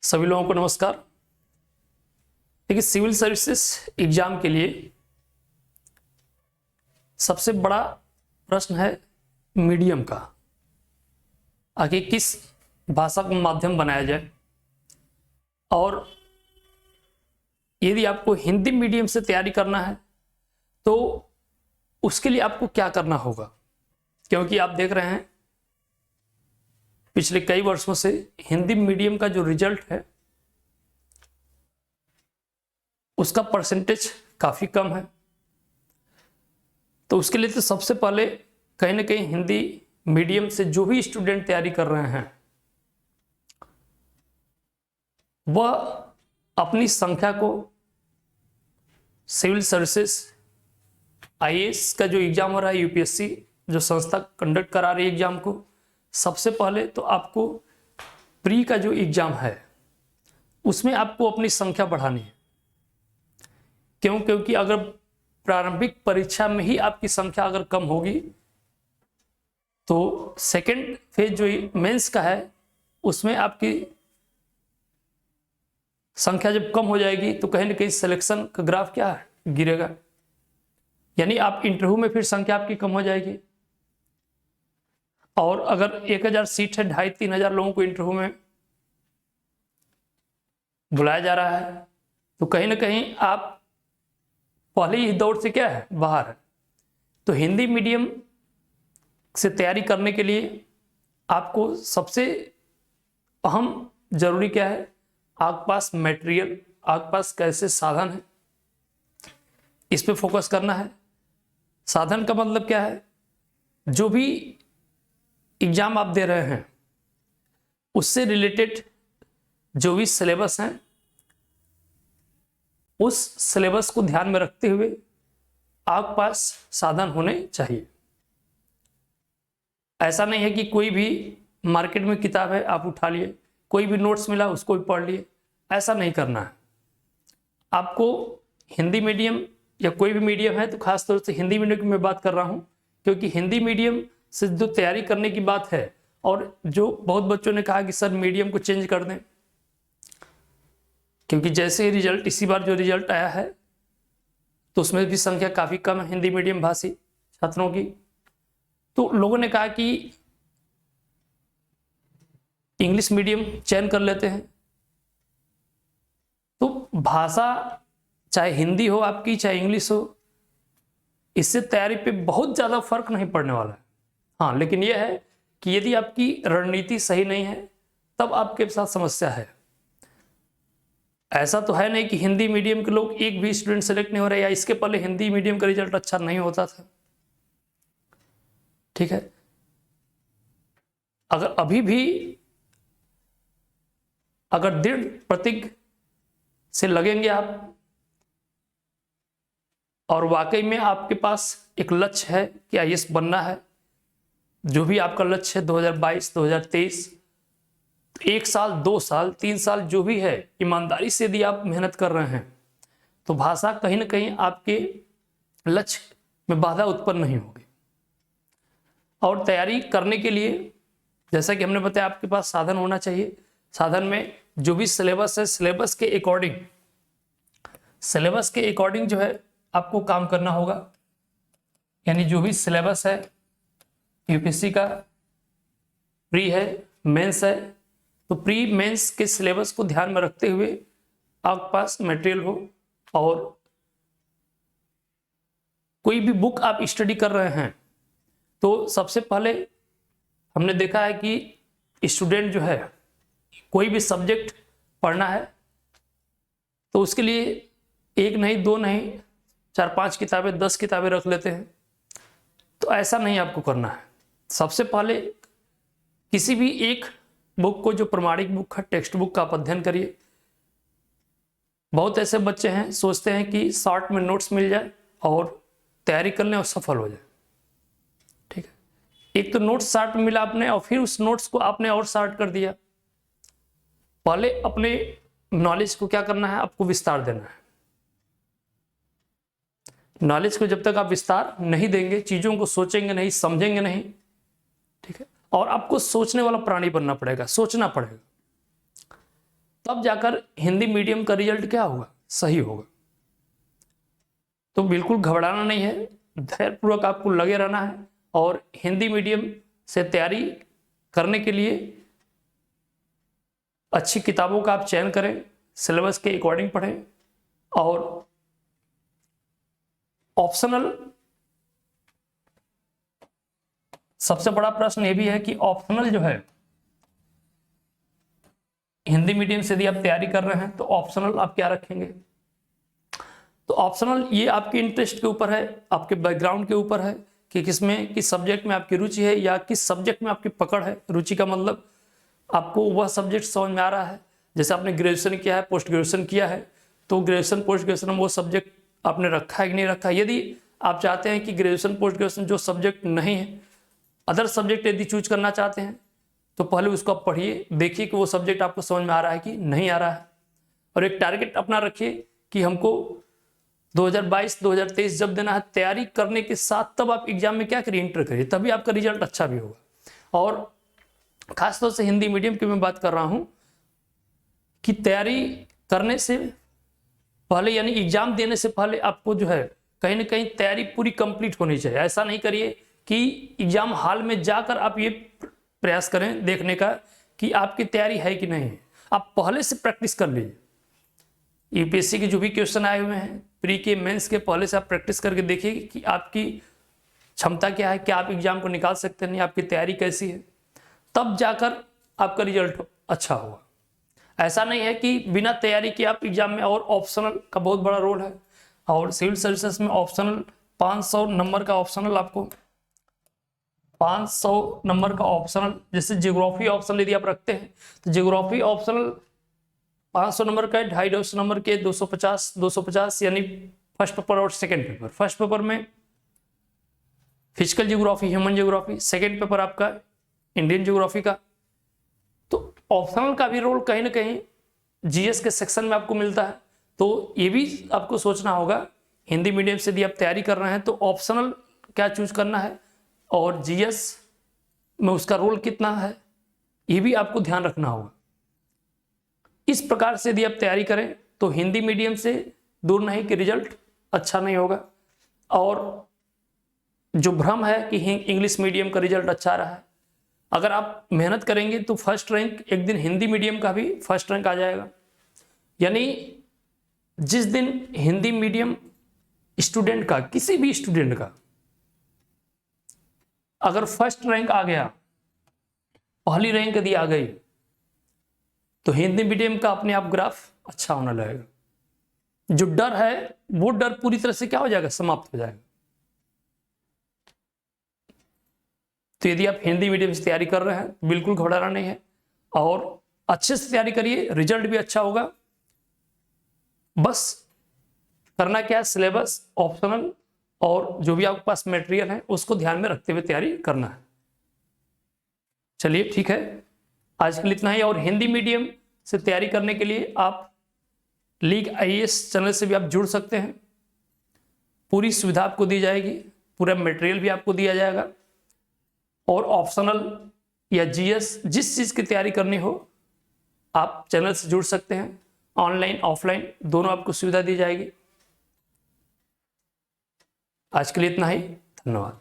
सभी लोगों को नमस्कार। देखिए, सिविल सर्विसेज एग्जाम के लिए सबसे बड़ा प्रश्न है मीडियम का। आखिर किस भाषा को माध्यम बनाया जाए, और यदि आपको हिंदी मीडियम से तैयारी करना है तो उसके लिए आपको क्या करना होगा। क्योंकि आप देख रहे हैं पिछले कई वर्षों से हिंदी मीडियम का जो रिजल्ट है उसका परसेंटेज काफी कम है। तो उसके लिए तो सबसे पहले कहीं ना कहीं हिंदी मीडियम से जो भी स्टूडेंट तैयारी कर रहे हैं वह अपनी संख्या को सिविल सर्विसेज आईएएस का जो एग्जाम हो रहा है, यूपीएससी जो संस्था कंडक्ट करा रही है एग्जाम को, सबसे पहले तो आपको प्री का जो एग्जाम है उसमें आपको अपनी संख्या बढ़ानी है। क्योंकि अगर प्रारंभिक परीक्षा में ही आपकी संख्या अगर कम होगी तो सेकंड फेज जो मेंस का है उसमें आपकी संख्या जब कम हो जाएगी तो कहीं ना कहीं सिलेक्शन का ग्राफ क्या है, गिरेगा। यानी आप इंटरव्यू में फिर संख्या आपकी कम हो जाएगी। और अगर 1000 सीट है, 2500-3000 लोगों को इंटरव्यू में बुलाया जा रहा है तो कहीं ना कहीं आप पहले ही दौड़ से क्या है, बाहर है। तो हिंदी मीडियम से तैयारी करने के लिए आपको सबसे अहम जरूरी क्या है, आपके पास मटेरियल, आपके पास कैसे साधन है, इस पे फोकस करना है। साधन का मतलब क्या है, जो भी एग्जाम आप दे रहे हैं उससे रिलेटेड जो भी सिलेबस है उस सिलेबस को ध्यान में रखते हुए आपके पास साधन होने चाहिए। ऐसा नहीं है कि कोई भी मार्केट में किताब है आप उठा लिए, कोई भी नोट्स मिला उसको भी पढ़ लिए, ऐसा नहीं करना है। आपको हिंदी मीडियम या कोई भी मीडियम है तो खास तौर से हिंदी मीडियम की मैं बात कर रहा हूं, क्योंकि हिंदी मीडियम से जो तैयारी करने की बात है, और जो बहुत बच्चों ने कहा कि सर मीडियम को चेंज कर दें, क्योंकि जैसे ही रिजल्ट इसी बार जो रिजल्ट आया है तो उसमें भी संख्या काफी कम है हिंदी मीडियम भाषी छात्रों की। तो लोगों ने कहा कि इंग्लिश मीडियम चयन कर लेते हैं। तो भाषा चाहे हिंदी हो आपकी, चाहे इंग्लिश हो, इससे तैयारी पे बहुत ज्यादा फर्क नहीं पड़ने वाला है। हाँ, लेकिन यह है कि यदि आपकी रणनीति सही नहीं है तब आपके साथ समस्या है। ऐसा तो है नहीं कि हिंदी मीडियम के लोग एक भी स्टूडेंट सेलेक्ट नहीं हो रहे, या इसके पहले हिंदी मीडियम का रिजल्ट अच्छा नहीं होता था। ठीक है, अगर अभी भी अगर दृढ़ प्रतिज्ञ से लगेंगे आप और वाकई में आपके पास एक लक्ष्य है कि आईएएस बनना है, जो भी आपका लक्ष्य है 2022 2023, 1 साल 2 साल 3 साल जो भी है, ईमानदारी से यदि आप मेहनत कर रहे हैं तो भाषा कहीं ना कहीं आपके लक्ष्य में बाधा उत्पन्न नहीं होगी। और तैयारी करने के लिए जैसा कि हमने बताया आपके पास साधन होना चाहिए। साधन में जो भी सिलेबस है, सिलेबस के अकॉर्डिंग जो है आपको काम करना होगा। यानी जो भी सिलेबस है यूपीएससी का, प्री है, मेंस है, तो प्री मेंस के सिलेबस को ध्यान में रखते हुए आपके पास मटेरियल हो। और कोई भी बुक आप स्टडी कर रहे हैं तो सबसे पहले हमने देखा है कि स्टूडेंट जो है कोई भी सब्जेक्ट पढ़ना है तो उसके लिए 1 नहीं 2 नहीं 4-5 किताबें 10 किताबें रख लेते हैं। तो ऐसा नहीं आपको करना है। सबसे पहले किसी भी एक बुक को, जो प्रमाणिक बुक है, टेक्स्ट बुक का आप अध्ययन करिए। बहुत ऐसे बच्चे हैं सोचते हैं कि शॉर्ट में नोट्स मिल जाए और तैयारी कर लें और सफल हो जाए। ठीक है, एक तो नोट्स शॉर्ट में मिला आपने और फिर उस नोट्स को आपने और शॉर्ट कर दिया। पहले अपने नॉलेज को क्या करना है, आपको विस्तार देना है। नॉलेज को जब तक आप विस्तार नहीं देंगे, चीजों को सोचेंगे नहीं, समझेंगे नहीं, ठीक है, और आपको सोचने वाला प्राणी बनना पड़ेगा, सोचना पड़ेगा। तब जाकर हिंदी मीडियम का रिजल्ट क्या होगा, सही होगा। तो बिल्कुल घबराना नहीं है, धैर्यपूर्वक आपको लगे रहना है और हिंदी मीडियम से तैयारी करने के लिए अच्छी किताबों का आप चयन करें, सिलेबस के अकॉर्डिंग पढ़ें। और ऑप्शनल, सबसे बड़ा प्रश्न ये भी है कि ऑप्शनल जो है हिंदी मीडियम से यदि आप तैयारी कर रहे हैं तो ऑप्शनल आप क्या रखेंगे। तो ऑप्शनल ये आपके इंटरेस्ट के ऊपर है, आपके बैकग्राउंड के ऊपर है कि किसमें, किस सब्जेक्ट में आपकी रुचि है या किस सब्जेक्ट में आपकी पकड़ है। रुचि का मतलब आपको वह सब्जेक्ट समझ में आ रहा है। जैसे आपने ग्रेजुएशन किया है, पोस्ट ग्रेजुएशन किया है, तो ग्रेजुएशन पोस्ट ग्रेजुएशन में वो सब्जेक्ट आपने रखा है कि नहीं रखा है। यदि आप चाहते हैं कि ग्रेजुएशन पोस्ट ग्रेजुएशन जो सब्जेक्ट नहीं है, अदर सब्जेक्ट यदि चूज करना चाहते हैं, तो पहले उसको आप पढ़िए, देखिए कि वो सब्जेक्ट आपको समझ में आ रहा है कि नहीं आ रहा है। और एक टारगेट अपना रखिए कि हमको 2022-2023 जब देना है, तैयारी करने के साथ तब आप एग्जाम में क्या करिए, इंटर करिए, तभी आपका रिजल्ट अच्छा भी होगा। और खासतौर से हिंदी मीडियम की मैं बात कर रहा हूं कि तैयारी करने से पहले यानी एग्जाम देने से पहले आपको जो है कहीं ना कहीं तैयारी पूरी कंप्लीट होनी चाहिए। ऐसा नहीं करिए कि एग्जाम हॉल में जाकर आप ये प्रयास करें देखने का कि आपकी तैयारी है कि नहीं है। आप पहले से प्रैक्टिस कर लीजिए। यूपीएससी के जो भी क्वेश्चन आए हुए हैं, प्री के मेंस के, पहले से आप प्रैक्टिस करके देखिए कि आपकी क्षमता क्या है, क्या आप एग्जाम को निकाल सकते हैं, नहीं आपकी तैयारी कैसी है, तब जाकर आपका रिजल्ट अच्छा होगा। ऐसा नहीं है कि बिना तैयारी के आप एग्जाम में, और ऑप्शनल का बहुत बड़ा रोल है। और सिविल सर्विसेज में ऑप्शनल 500 नंबर का ऑप्शनल, आपको 500 नंबर का ऑप्शनल, जैसे ज्योग्राफी ऑप्शनल यदि आप रखते हैं तो ज्योग्राफी ऑप्शनल 500 नंबर का, 250 नंबर के 250 यानी फर्स्ट पेपर और सेकंड पेपर। फर्स्ट पेपर में physical geography, human geography, second paper आपका इंडियन ज्योग्राफी का। तो ऑप्शनल का भी रोल कहीं ना कहीं जीएस के सेक्शन में आपको मिलता है। तो ये भी आपको सोचना होगा, हिंदी मीडियम से यदि आप तैयारी कर रहे हैं तो ऑप्शनल क्या चूज करना है और जीएस में उसका रोल कितना है, ये भी आपको ध्यान रखना होगा। इस प्रकार से यदि आप तैयारी करें तो हिंदी मीडियम से दूर नहीं कि रिजल्ट अच्छा नहीं होगा। और जो भ्रम है कि इंग्लिश मीडियम का रिजल्ट अच्छा रहा है, अगर आप मेहनत करेंगे तो फर्स्ट रैंक एक दिन हिंदी मीडियम का भी फर्स्ट रैंक आ जाएगा। यानी जिस दिन हिंदी मीडियम स्टूडेंट का, किसी भी स्टूडेंट का अगर फर्स्ट रैंक आ गया, पहली रैंक यदि आ गई, तो हिंदी मीडियम का अपने आप ग्राफ अच्छा होने लगेगा। जो डर है वो डर पूरी तरह से क्या हो जाएगा, समाप्त हो जाएगा। तो यदि आप हिंदी मीडियम से तैयारी कर रहे हैं, बिल्कुल घबराना नहीं है और अच्छे से तैयारी करिए, रिजल्ट भी अच्छा होगा। बस करना क्या है, सिलेबस, ऑप्शनल और जो भी आपके पास मटेरियल है उसको ध्यान में रखते हुए तैयारी करना है। चलिए ठीक है, आज के लिए इतना ही। और हिंदी मीडियम से तैयारी करने के लिए आप लीग आईएएस चैनल से भी आप जुड़ सकते हैं। पूरी सुविधा आपको दी जाएगी, पूरा मटेरियल भी आपको दिया जाएगा। और ऑप्शनल या जीएस, जिस चीज़ की तैयारी करनी हो आप चैनल से जुड़ सकते हैं। ऑनलाइन ऑफलाइन दोनों आपको सुविधा दी जाएगी। आज के लिए इतना ही, धन्यवाद।